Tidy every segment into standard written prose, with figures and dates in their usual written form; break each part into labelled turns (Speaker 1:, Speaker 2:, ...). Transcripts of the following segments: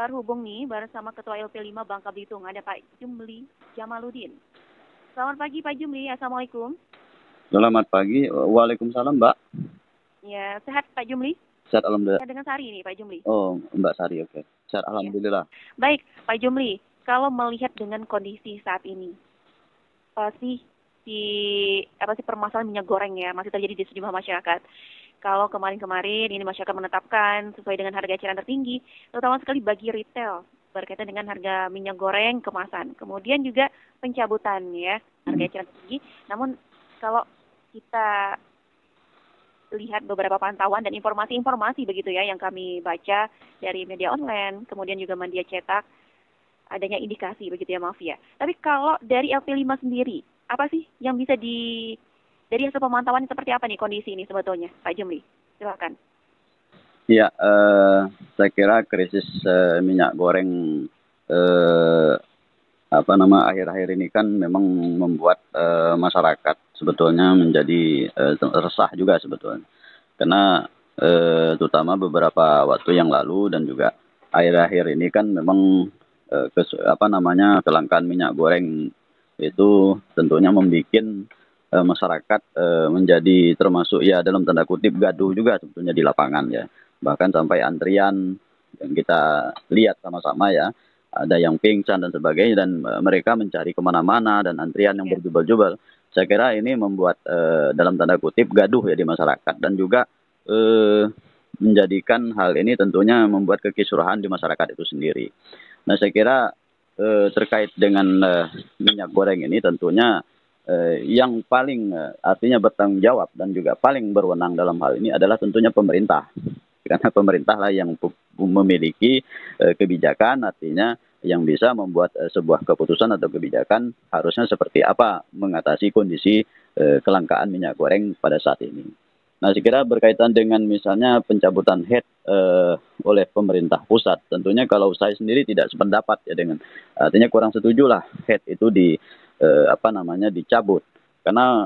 Speaker 1: terhubung nih bersama Ketua LP5 Bangka Belitung, ada Pak Jumli Jamaludin. Selamat pagi Pak Jumli, Assalamualaikum.
Speaker 2: Selamat pagi, waalaikumsalam Mbak.
Speaker 1: Ya, sehat Pak Jumli?
Speaker 2: Sehat alhamdulillah.
Speaker 1: Saya dengan Sari nih Pak Jumli.
Speaker 2: Oh, Mbak Sari, oke. Sehat alhamdulillah.
Speaker 1: Baik, Pak Jumli, kalau melihat dengan kondisi saat ini, apa sih permasalahan minyak goreng ya masih terjadi di sejumlah masyarakat. Kalau kemarin-kemarin ini masyarakat menetapkan sesuai dengan harga eceran tertinggi, terutama sekali bagi retail berkaitan dengan harga minyak goreng kemasan. Kemudian juga pencabutan ya harga eceran tertinggi. Namun kalau kita lihat beberapa pantauan dan informasi-informasi begitu ya yang kami baca dari media online, kemudian juga media cetak, adanya indikasi begitu ya maaf ya. Tapi kalau dari LP5 sendiri, apa sih yang bisa dari hasil pemantauan seperti apa nih kondisi ini sebetulnya, Pak Jumli? Silakan.
Speaker 2: Ya, saya kira krisis minyak goreng akhir-akhir ini kan memang membuat masyarakat sebetulnya menjadi resah juga sebetulnya. Karena terutama beberapa waktu yang lalu dan juga akhir-akhir ini kan memang kelangkaan minyak goreng itu tentunya membuat masyarakat menjadi termasuk ya dalam tanda kutip gaduh juga sebetulnya di lapangan ya. Bahkan sampai antrian yang kita lihat sama-sama ya, ada yang pingsan dan sebagainya, dan mereka mencari kemana-mana dan antrian yang berjubel-jubel. Saya kira ini membuat dalam tanda kutip gaduh ya di masyarakat, dan juga menjadikan hal ini tentunya membuat kekisruhan di masyarakat itu sendiri. Nah, saya kira terkait dengan minyak goreng ini tentunya yang paling artinya bertanggung jawab dan juga paling berwenang dalam hal ini adalah tentunya pemerintah. Karena pemerintah lah yang memiliki kebijakan, artinya yang bisa membuat sebuah keputusan atau kebijakan harusnya seperti apa mengatasi kondisi kelangkaan minyak goreng pada saat ini. Nah, saya kira berkaitan dengan misalnya pencabutan HET oleh pemerintah pusat, tentunya kalau saya sendiri tidak sependapat ya dengan, artinya kurang setuju lah HET itu dicabut, karena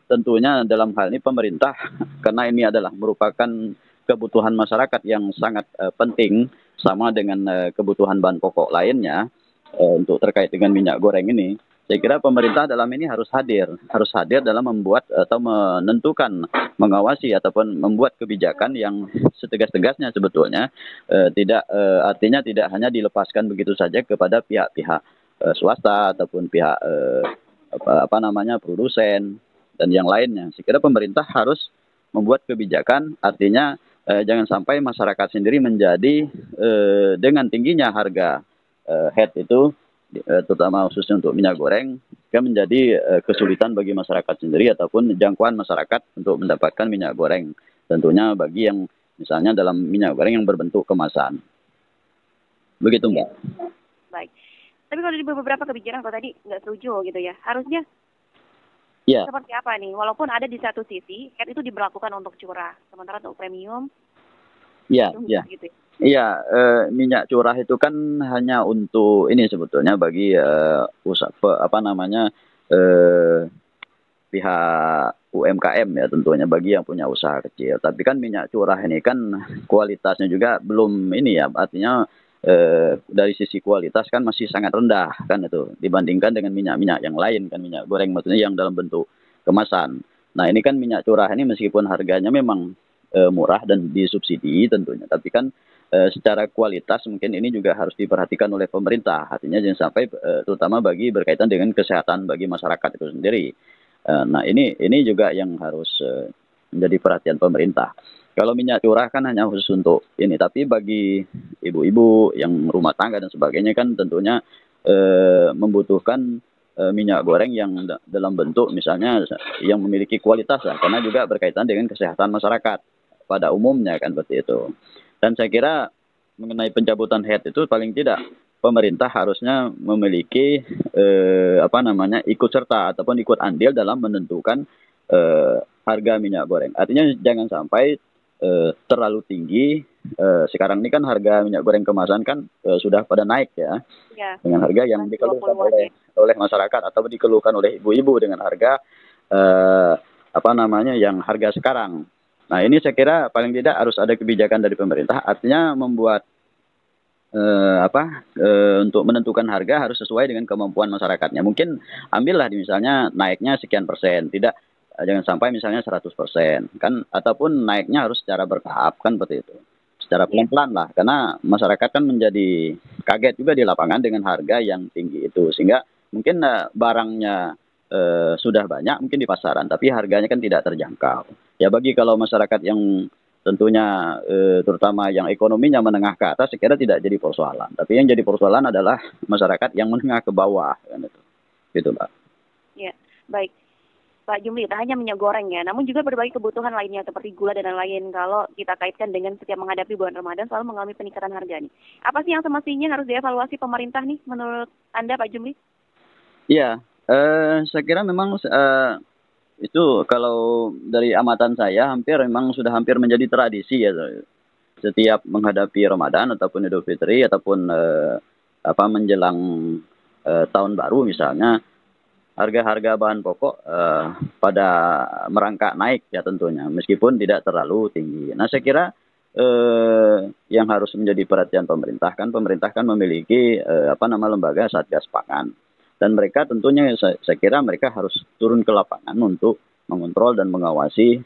Speaker 2: tentunya dalam hal ini pemerintah, karena ini adalah merupakan kebutuhan masyarakat yang sangat penting sama dengan kebutuhan bahan pokok lainnya untuk terkait dengan minyak goreng ini. Saya kira pemerintah dalam ini harus hadir dalam membuat atau menentukan, mengawasi ataupun membuat kebijakan yang setegas-tegasnya sebetulnya, artinya tidak hanya dilepaskan begitu saja kepada pihak-pihak swasta ataupun pihak produsen dan yang lainnya. Saya kira pemerintah harus membuat kebijakan, artinya jangan sampai masyarakat sendiri menjadi dengan tingginya harga HET itu, terutama khususnya untuk minyak goreng, kan menjadi kesulitan bagi masyarakat sendiri ataupun jangkauan masyarakat untuk mendapatkan minyak goreng. Tentunya bagi yang misalnya dalam minyak goreng yang berbentuk kemasan. Begitu Mbak.
Speaker 1: Baik. Tapi kalau di beberapa kebijakan kalau tadi nggak setuju gitu ya, harusnya seperti apa nih? Walaupun ada di satu sisi, HET itu diberlakukan untuk curah, sementara untuk premium gitu ya. Iya,
Speaker 2: minyak curah itu kan hanya untuk ini sebetulnya bagi pihak UMKM ya, tentunya bagi yang punya usaha kecil. Tapi kan minyak curah ini kan kualitasnya juga belum ini ya, artinya dari sisi kualitas kan masih sangat rendah kan itu dibandingkan dengan minyak-minyak yang lain kan, minyak goreng maksudnya yang dalam bentuk kemasan. Nah, ini kan minyak curah ini meskipun harganya memang murah dan disubsidi tentunya, tapi kan secara kualitas mungkin ini juga harus diperhatikan oleh pemerintah. Artinya jangan sampai terutama bagi berkaitan dengan kesehatan bagi masyarakat itu sendiri. Nah, ini juga yang harus menjadi perhatian pemerintah. Kalau minyak curah kan hanya khusus untuk ini, tapi bagi ibu-ibu yang rumah tangga dan sebagainya kan tentunya membutuhkan minyak goreng yang dalam bentuk misalnya yang memiliki kualitas lah, karena juga berkaitan dengan kesehatan masyarakat pada umumnya kan seperti itu. Dan saya kira mengenai pencabutan HET itu paling tidak pemerintah harusnya memiliki ikut serta ataupun ikut andil dalam menentukan harga minyak goreng. Artinya jangan sampai terlalu tinggi. Sekarang ini kan harga minyak goreng kemasan kan sudah pada naik ya, dengan harga yang dikeluhkan oleh masyarakat atau dikeluhkan oleh ibu-ibu dengan harga yang harga sekarang. Nah, ini saya kira paling tidak harus ada kebijakan dari pemerintah, artinya membuat untuk menentukan harga harus sesuai dengan kemampuan masyarakatnya. Mungkin ambillah misalnya naiknya sekian persen, tidak jangan sampai misalnya 100% kan, ataupun naiknya harus secara bertahap kan seperti itu. Secara pelan-pelan lah, karena masyarakat kan menjadi kaget juga di lapangan dengan harga yang tinggi itu, sehingga mungkin barangnya sudah banyak mungkin di pasaran, tapi harganya kan tidak terjangkau. Ya bagi kalau masyarakat yang tentunya terutama yang ekonominya menengah ke atas, saya kira tidak jadi persoalan. Tapi yang jadi persoalan adalah masyarakat yang menengah ke bawah, kan itu. Gitu, Mbak.
Speaker 1: Ya, baik. Pak Jumli, tak hanya minyak goreng ya, namun juga berbagai kebutuhan lainnya seperti gula dan lain-lain. Kalau kita kaitkan dengan setiap menghadapi bulan Ramadan selalu mengalami peningkatan harga nih. Apa sih yang semestinya harus dievaluasi pemerintah nih menurut Anda, Pak Jumli?
Speaker 2: Iya, saya kira memang itu kalau dari amatan saya memang sudah hampir menjadi tradisi ya. Setiap menghadapi Ramadan ataupun Idul Fitri ataupun menjelang tahun baru misalnya, harga-harga bahan pokok pada merangkak naik ya tentunya, meskipun tidak terlalu tinggi. Nah, saya kira yang harus menjadi perhatian pemerintah kan memiliki lembaga Satgas Pangan, dan mereka tentunya saya kira mereka harus turun ke lapangan untuk mengontrol dan mengawasi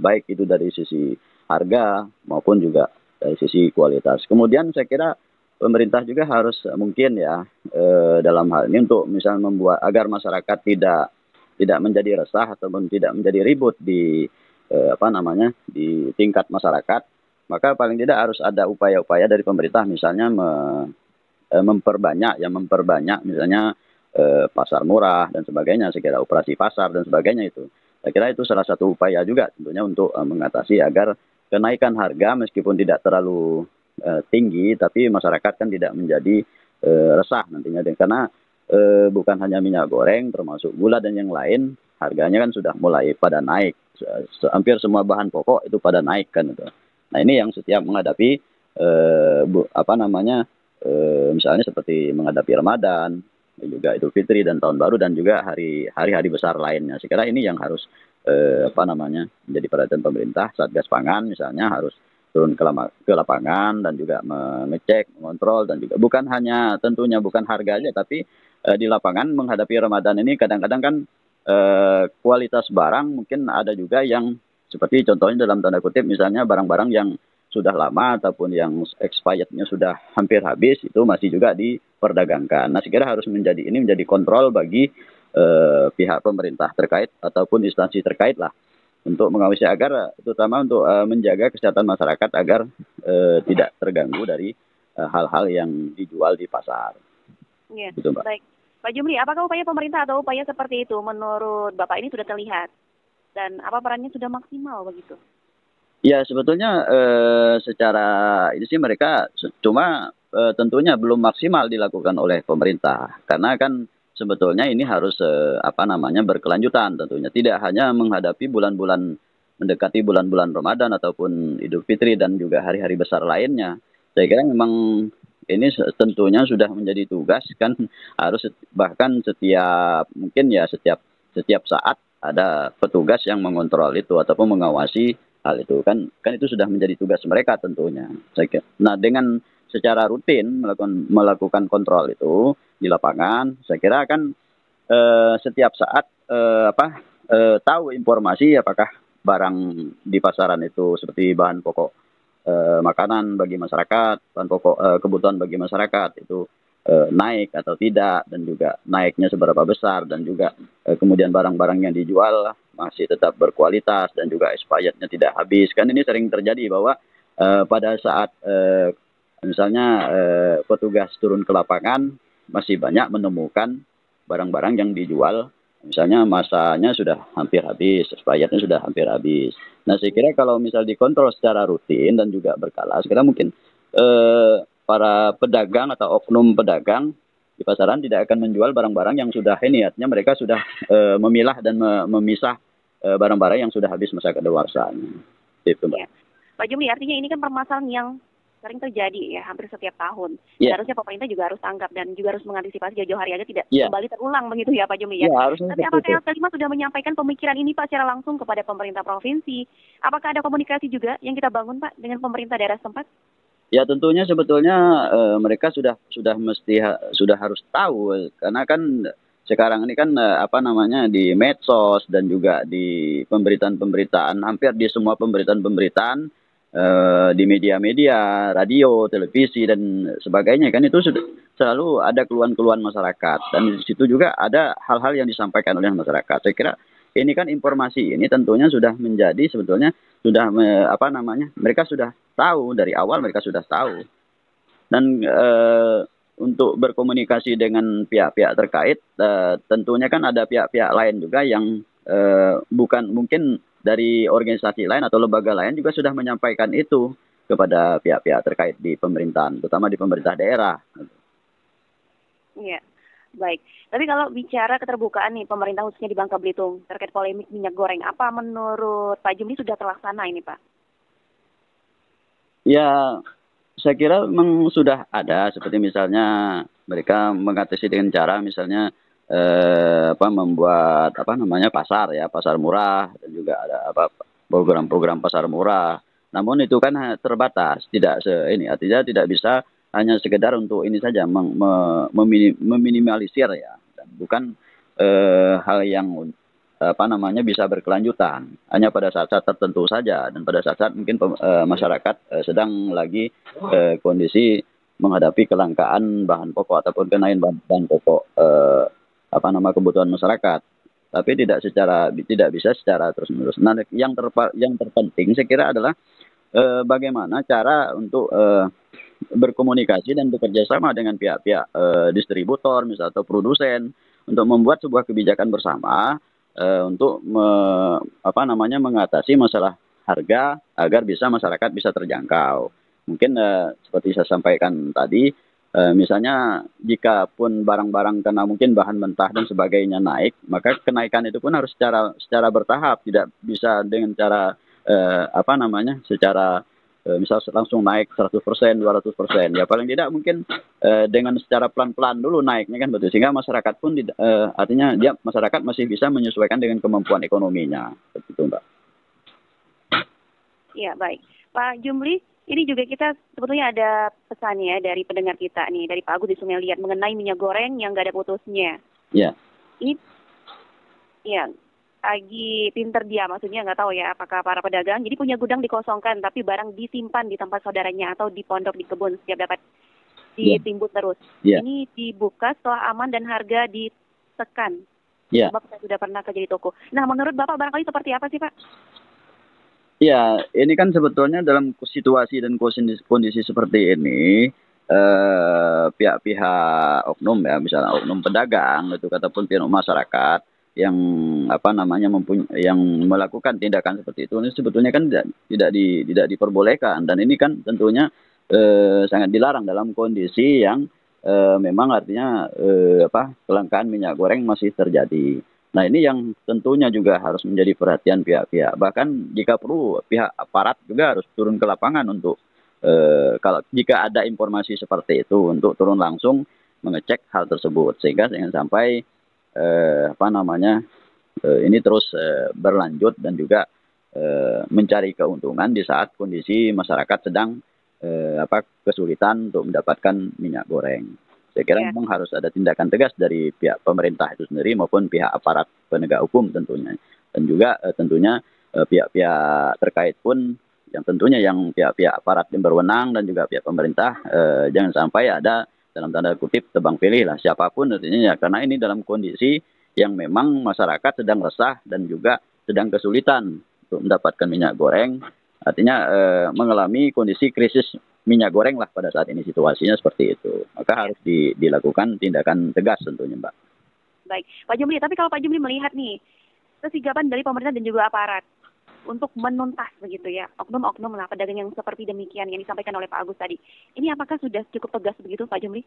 Speaker 2: baik itu dari sisi harga maupun juga dari sisi kualitas. Kemudian saya kira pemerintah juga harus mungkin ya dalam hal ini untuk misalnya membuat agar masyarakat tidak menjadi resah ataupun tidak menjadi ribut di di tingkat masyarakat, maka paling tidak harus ada upaya-upaya dari pemerintah misalnya memperbanyak misalnya pasar murah dan sebagainya. Saya kira operasi pasar dan sebagainya itu. Saya kira itu salah satu upaya juga tentunya untuk mengatasi agar kenaikan harga meskipun tidak terlalu tinggi, tapi masyarakat kan tidak menjadi resah nantinya, karena bukan hanya minyak goreng, termasuk gula dan yang lain, harganya kan sudah mulai pada naik. Hampir semua bahan pokok itu pada naik kan itu. Nah, ini yang setiap menghadapi misalnya seperti menghadapi Ramadan, juga Idul Fitri dan Tahun Baru, dan juga hari-hari besar lainnya. Saya kira ini yang harus menjadi perhatian pemerintah. Satgas Pangan misalnya harus turun ke lapangan dan juga mengecek, mengontrol, dan juga tentunya bukan harga aja, tapi di lapangan menghadapi Ramadan ini kadang-kadang kan kualitas barang mungkin ada juga yang seperti contohnya dalam tanda kutip misalnya barang-barang yang sudah lama ataupun yang expirednya sudah hampir habis itu masih juga diperdagangkan. Nah, saya kira harus menjadi kontrol bagi pihak pemerintah terkait ataupun instansi terkait lah, untuk mengawasi agar terutama untuk menjaga kesehatan masyarakat agar tidak terganggu dari hal-hal yang dijual di pasar.
Speaker 1: Iya, gitu, Mbak. Baik. Pak Jumli, apakah upaya pemerintah atau upaya seperti itu menurut Bapak ini sudah terlihat? Dan apa perannya sudah maksimal begitu?
Speaker 2: Ya, sebetulnya secara ini sih mereka cuma tentunya belum maksimal dilakukan oleh pemerintah. Karena kan sebetulnya ini harus berkelanjutan tentunya. Tidak hanya menghadapi mendekati bulan-bulan Ramadan ataupun Idul Fitri dan juga hari-hari besar lainnya. Saya kira memang ini tentunya sudah menjadi tugas kan, harus bahkan setiap saat ada petugas yang mengontrol itu ataupun mengawasi hal itu kan itu sudah menjadi tugas mereka tentunya. Saya kira. Nah, dengan secara rutin melakukan kontrol itu di lapangan, saya kira kan setiap saat tahu informasi apakah barang di pasaran itu seperti bahan pokok makanan bagi masyarakat, bahan pokok kebutuhan bagi masyarakat itu naik atau tidak, dan juga naiknya seberapa besar, dan juga kemudian barang-barang yang dijual masih tetap berkualitas dan juga expirednya tidak habis. Kan ini sering terjadi bahwa pada saat misalnya petugas turun ke lapangan masih banyak menemukan barang-barang yang dijual misalnya masanya sudah hampir habis, expirednya sudah hampir habis. Nah, saya kira kalau misal dikontrol secara rutin dan juga berkala, sekira mungkin para pedagang atau oknum pedagang di pasaran tidak akan menjual barang-barang yang sudah artinya mereka sudah memilah dan memisah barang-barang yang sudah habis masa kadaluarsanya. Itu, Mbak.
Speaker 1: Ya. Pak Jumli, artinya ini kan permasalahan yang sering terjadi ya hampir setiap tahun.
Speaker 2: Yeah.
Speaker 1: Harusnya pemerintah juga harus tanggap dan juga harus mengantisipasi jauh-jauh hari agar tidak kembali terulang begitu ya Pak Jumli ya. Tapi apakah LT5 sudah menyampaikan pemikiran ini Pak secara langsung kepada pemerintah provinsi? Apakah ada komunikasi juga yang kita bangun Pak dengan pemerintah daerah setempat?
Speaker 2: Ya tentunya sebetulnya mereka sudah mesti sudah harus tahu karena kan sekarang ini kan apa namanya di medsos dan juga di pemberitaan-pemberitaan hampir di semua pemberitaan-pemberitaan di media-media, radio, televisi dan sebagainya kan itu sudah selalu ada keluhan-keluhan masyarakat dan di situ juga ada hal-hal yang disampaikan oleh masyarakat. Saya kira ini kan informasi ini tentunya sudah menjadi sebetulnya sudah apa namanya mereka sudah tahu dari awal mereka sudah tahu dan untuk berkomunikasi dengan pihak-pihak terkait tentunya kan ada pihak-pihak lain juga yang bukan mungkin dari organisasi lain atau lembaga lain juga sudah menyampaikan itu kepada pihak-pihak terkait di pemerintahan terutama di pemerintah daerah.
Speaker 1: Iya, baik. Tapi kalau bicara keterbukaan nih pemerintah khususnya di Bangka Belitung terkait polemik minyak goreng, apa menurut Pak Jumli sudah terlaksana ini Pak?
Speaker 2: Ya, saya kira memang sudah ada seperti misalnya mereka mengatasi dengan cara misalnya apa membuat apa namanya pasar ya pasar murah dan juga ada apa program-program pasar murah. Namun itu kan terbatas, tidak ini artinya tidak bisa hanya sekedar untuk ini saja meminimalisir ya, dan bukan hal yang apa namanya bisa berkelanjutan hanya pada saat-saat tertentu saja dan pada saat-saat mungkin masyarakat sedang lagi kondisi menghadapi kelangkaan bahan pokok ataupun kenaikan bahan pokok apa nama kebutuhan masyarakat tapi tidak bisa secara terus-menerus. Nah, yang terpenting saya kira adalah bagaimana cara untuk berkomunikasi dan bekerja sama dengan pihak-pihak distributor misalnya atau produsen untuk membuat sebuah kebijakan bersama untuk apa namanya mengatasi masalah harga agar bisa masyarakat bisa terjangkau. Mungkin seperti saya sampaikan tadi, misalnya jika pun barang-barang karena mungkin bahan mentah dan sebagainya naik, maka kenaikan itu pun harus secara bertahap, tidak bisa dengan cara apa namanya secara misal langsung naik 100%, 200%. Ya paling tidak mungkin dengan secara pelan-pelan dulu naiknya kan betul. Sehingga masyarakat pun artinya dia masyarakat masih bisa menyesuaikan dengan kemampuan ekonominya. Begitu, Mbak.
Speaker 1: Iya, baik. Pak Jumli, ini juga kita sebetulnya ada pesan ya dari pendengar kita nih, dari Pak Agus di Sungai Liat mengenai minyak goreng yang nggak ada putusnya.
Speaker 2: Ya.
Speaker 1: Ini, ya, lagi pinter dia, maksudnya nggak tahu ya apakah para pedagang jadi punya gudang dikosongkan tapi barang disimpan di tempat saudaranya atau di pondok di kebun setiap dapat ditimbun terus. Ini dibuka setelah aman dan harga ditekan. Sebab saya sudah pernah kerja di toko. Nah, menurut Bapak barangkali seperti apa sih Pak?
Speaker 2: Ya, ini kan sebetulnya dalam situasi dan kondisi seperti ini pihak-pihak oknum ya misalnya oknum pedagang itu ataupun pihak masyarakat yang apa namanya yang melakukan tindakan seperti itu ini sebetulnya kan tidak diperbolehkan dan ini kan tentunya sangat dilarang dalam kondisi yang memang artinya apa kelangkaan minyak goreng masih terjadi. Nah ini yang tentunya juga harus menjadi perhatian pihak-pihak. Bahkan jika perlu pihak aparat juga harus turun ke lapangan untuk kalau jika ada informasi seperti itu untuk turun langsung mengecek hal tersebut sehingga jangan sampai apa namanya ini terus berlanjut dan juga mencari keuntungan di saat kondisi masyarakat sedang apa kesulitan untuk mendapatkan minyak goreng. Saya kira memang harus ada tindakan tegas dari pihak pemerintah itu sendiri maupun pihak aparat penegak hukum tentunya dan juga tentunya pihak-pihak terkait pun yang tentunya yang pihak-pihak aparat yang berwenang dan juga pihak pemerintah jangan sampai ada dalam tanda kutip tebang pilih lah siapapun artinya ya karena ini dalam kondisi yang memang masyarakat sedang resah dan juga sedang kesulitan untuk mendapatkan minyak goreng artinya mengalami kondisi krisis minyak goreng lah pada saat ini situasinya seperti itu maka harus dilakukan tindakan tegas tentunya Mbak.
Speaker 1: Baik Pak Jumli, tapi kalau Pak Jumli melihat nih kesigapan dari pemerintah dan juga aparat untuk menuntas begitu ya oknum-oknum lah pedagang yang seperti demikian yang disampaikan oleh Pak Agus tadi. Ini apakah sudah cukup tegas begitu Pak Jumli?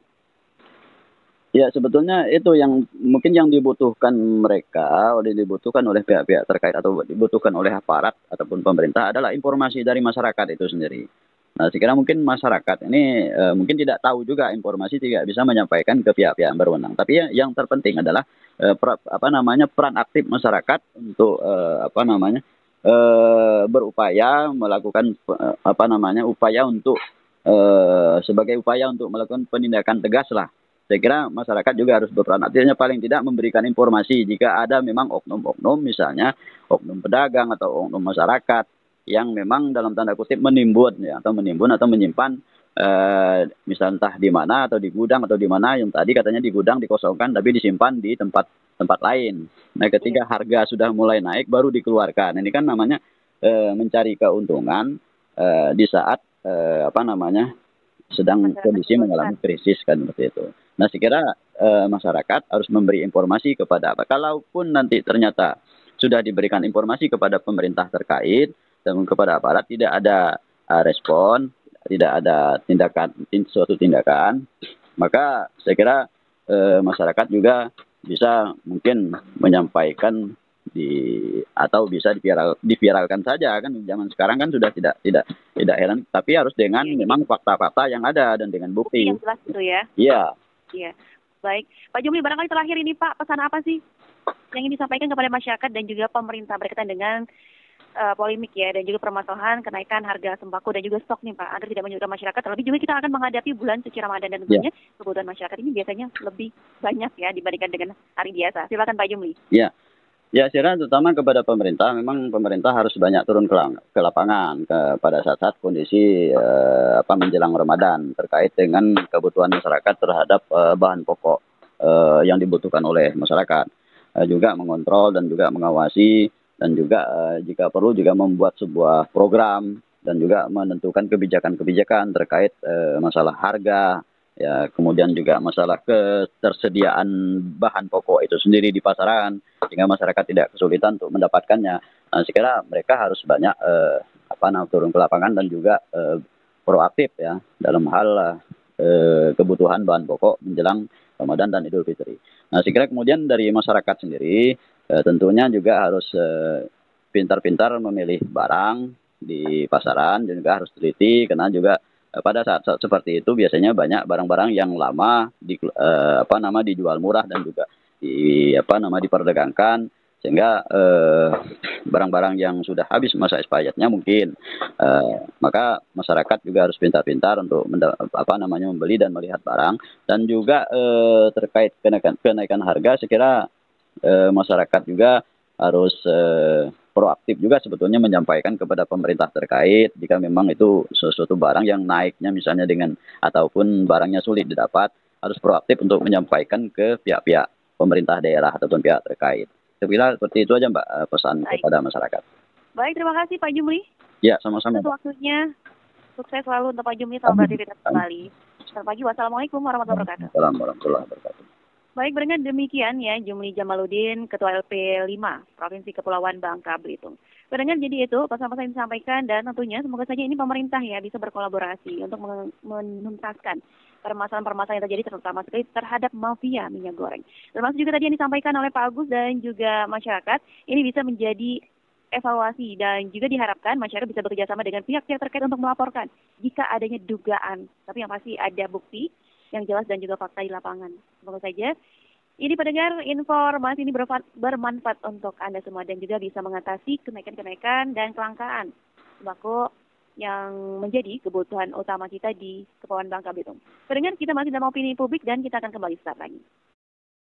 Speaker 2: Ya sebetulnya itu yang mungkin yang dibutuhkan mereka, dibutuhkan oleh pihak-pihak terkait atau dibutuhkan oleh aparat ataupun pemerintah adalah informasi dari masyarakat itu sendiri. Nah, saya kira mungkin masyarakat ini mungkin tidak tahu juga informasi tidak bisa menyampaikan ke pihak-pihak yang berwenang. Tapi yang terpenting adalah apa namanya peran aktif masyarakat untuk apa namanya berupaya melakukan apa namanya upaya untuk sebagai upaya untuk melakukan penindakan tegas lah. Saya kira masyarakat juga harus berperan artinya paling tidak memberikan informasi jika ada memang oknum-oknum misalnya oknum pedagang atau oknum masyarakat yang memang dalam tanda kutip menimbun ya atau menyimpan misal entah di mana atau di gudang atau di mana yang tadi katanya di gudang dikosongkan tapi disimpan di tempat tempat lain. Nah, ketika harga sudah mulai naik baru dikeluarkan. Ini kan namanya mencari keuntungan di saat apa namanya sedang
Speaker 1: Masyarakat
Speaker 2: kondisi
Speaker 1: kesulitan.
Speaker 2: mengalami krisis kan seperti itu. Nah, saya kira masyarakat harus memberi informasi kepada apa. Kalaupun nanti ternyata sudah diberikan informasi kepada pemerintah terkait dan kepada aparat tidak ada respon, tidak ada suatu tindakan, maka saya kira masyarakat juga bisa mungkin menyampaikan atau bisa diviralkan saja kan zaman sekarang kan sudah tidak heran tapi harus dengan memang fakta-fakta yang ada dan dengan
Speaker 1: Bukti
Speaker 2: bukti.
Speaker 1: yang jelas gitu ya.
Speaker 2: Iya.
Speaker 1: Iya. Baik. Pak Jumli, barangkali terakhir ini Pak, pesan apa sih yang ingin disampaikan kepada masyarakat dan juga pemerintah berkaitan dengan polemik ya dan juga permasalahan kenaikan harga sembako dan juga stok nih Pak agar tidak menyulitkan masyarakat. Terlebih juga kita akan menghadapi bulan suci Ramadan dan tentunya kebutuhan masyarakat ini biasanya lebih banyak ya dibandingkan dengan hari biasa. Silakan Pak Jumli.
Speaker 2: Ya. Ya, saya kira terutama kepada pemerintah, memang pemerintah harus banyak turun ke lapangan pada saat-saat kondisi menjelang Ramadan terkait dengan kebutuhan masyarakat terhadap bahan pokok yang dibutuhkan oleh masyarakat. Juga mengontrol dan juga mengawasi dan juga jika perlu juga membuat sebuah program dan juga menentukan kebijakan-kebijakan terkait masalah harga, ya kemudian juga masalah ketersediaan bahan pokok itu sendiri di pasaran sehingga masyarakat tidak kesulitan untuk mendapatkannya. Nah, saya kira mereka harus banyak turun ke lapangan dan juga proaktif ya dalam hal kebutuhan bahan pokok menjelang Ramadan dan Idul Fitri. Nah, saya kira kemudian dari masyarakat sendiri tentunya juga harus pintar-pintar memilih barang di pasaran dan juga harus teliti karena juga pada saat-saat seperti itu biasanya banyak barang-barang yang lama dijual murah dan juga diperdagangkan sehingga barang-barang yang sudah habis masa expirednya mungkin maka masyarakat juga harus pintar-pintar untuk membeli dan melihat barang dan juga terkait kenaikan harga saya kira masyarakat juga harus proaktif juga sebetulnya menyampaikan kepada pemerintah terkait jika memang itu sesuatu barang yang naiknya misalnya ataupun barangnya sulit didapat harus proaktif untuk menyampaikan ke pihak-pihak pemerintah daerah ataupun pihak terkait. Saya kira seperti itu aja Mbak pesan kepada masyarakat.
Speaker 1: Baik, terima kasih Pak Jumli.
Speaker 2: Ya, sama-sama.
Speaker 1: Atas waktunya. Sukses selalu untuk Pak Jumli. Selamat beraktivitas kembali. Selamat pagi. Wassalamualaikum warahmatullahi wabarakatuh.
Speaker 2: Assalamualaikum warahmatullahi wabarakatuh.
Speaker 1: Baik, dengan demikian ya Jumli Jamaluddin, Ketua LP 5 Provinsi Kepulauan Bangka Belitung. Pendengar, jadi itu pesan-pesan yang disampaikan dan tentunya semoga saja ini pemerintah ya bisa berkolaborasi untuk menuntaskan permasalahan-permasalahan yang terjadi terutama sekali terhadap mafia minyak goreng. Termasuk juga tadi yang disampaikan oleh Pak Agus dan juga masyarakat, ini bisa menjadi evaluasi dan juga diharapkan masyarakat bisa bekerjasama dengan pihak-pihak terkait untuk melaporkan jika adanya dugaan, tapi yang pasti ada bukti yang jelas dan juga fakta di lapangan. Semoga saja ini pendengar informasi ini bermanfaat untuk Anda semua dan juga bisa mengatasi kenaikan-kenaikan dan kelangkaan sembako yang menjadi kebutuhan utama kita di Kepulauan Bangka Belitung. Pendengar, kita masih dalam opini publik dan kita akan kembali sesaat lagi.